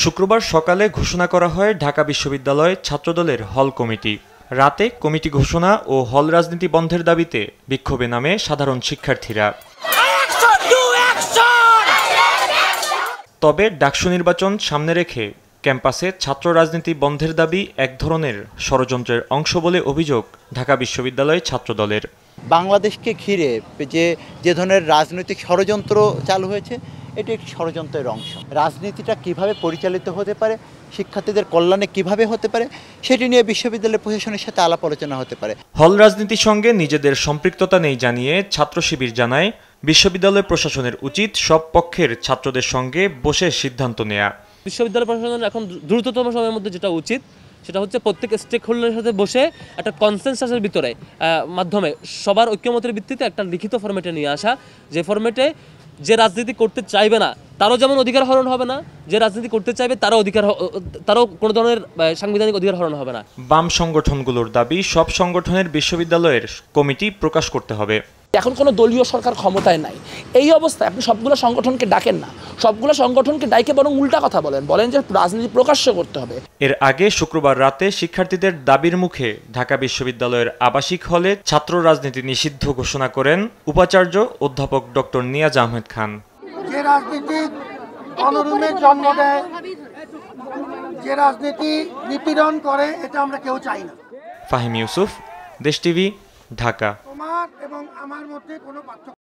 শুক্রবার সকালে ঘোষণা করা হয় ঢাকা বিশ্ববিদ্যালয় ছাত্রদলের হল কমিটি। রাতে কমিটি ঘোষণা ও হল রাজনীতি বন্ধের দাবিতে বিক্ষোভে নামে সাধারণ শিক্ষার্থীরা। তবে ডাকসু নির্বাচন সামনে রেখে ক্যাম্পাসে ছাত্র রাজনীতি বন্ধের দাবি এক ধরনের ষড়যন্ত্রের অংশ বলে অভিযোগ ঢাকা বিশ্ববিদ্যালয় ছাত্রদলের। বাংলাদেশকে ঘিরে যে ধরনের রাজনৈতিক ষড়যন্ত্র চালু হয়েছে, এটি একটি ষড়যন্ত্রের অংশ। রাজনীতিটা কিভাবে পরিচালিত হতে পারে, শিক্ষার্থীদের কল্যাণে কিভাবে হতে পারে, সেটি নিয়ে বিশ্ববিদ্যালয় প্রশাসনের সাথে আলাপ আলোচনা হতে পারে। হল রাজনীতির সঙ্গে নিজেদের সম্পৃক্ততা নেই জানিয়ে ছাত্র শিবির জানায়, বিশ্ববিদ্যালয় প্রশাসনের উচিত সব পক্ষের ছাত্রদের সঙ্গে বসে সিদ্ধান্ত নেয়া। বিশ্ববিদ্যালয় প্রশাসনের এখন দ্রুততম সময়ের মধ্যে যেটা উচিত সেটা হচ্ছে প্রত্যেক স্টেক হোল্ডারের সাথে বসে একটা কনসেনসাসের ভিতরে মাধ্যমে সবার ঐক্যমতের ভিত্তিতে একটা লিখিত ফরম্যাটে নিয়ে আসা, যে ফরম্যাটে যে রাজনীতি করতে চাইবে না তারও যেমন অধিকার হরণ হবে না, যে রাজনীতি করতে চাইবে তারও কোনো ধরনের সাংবিধানিক অধিকার হরণ হবে না। বাম সংগঠনগুলোর দাবি, সব সংগঠনের বিশ্ববিদ্যালয়ের কমিটি প্রকাশ করতে হবে। এখন কোনো দলীয় সরকার ক্ষমতায় নাই, এই অবস্থায় আপনি সবগুলো সংগঠনকে ডাকেন না, সবগুলো সংগঠনকে ডাইকে বরং উল্টা কথা বলেন যে রাজনীতি প্রকাশ্য করতে হবে। এর আগে শুক্রবার রাতে শিক্ষার্থীদের দাবির মুখে ঢাকা বিশ্ববিদ্যালয়ের আবাসিক হলে ছাত্র রাজনীতি নিষিদ্ধ ঘোষণা করেন উপাচার্য অধ্যাপক ডক্টর নিয়াজ আহমেদ খান। যে রাজনীতি অনরুমের জন্ম দেয়, যে রাজনীতি নিপীড়ন করে, এটা আমরা কেউ চাই না। ফাহিম ইউসুফ, দেশ টিভি, ঢাকা। তোমার এবং আমার মধ্যে কোনো পার্থক্য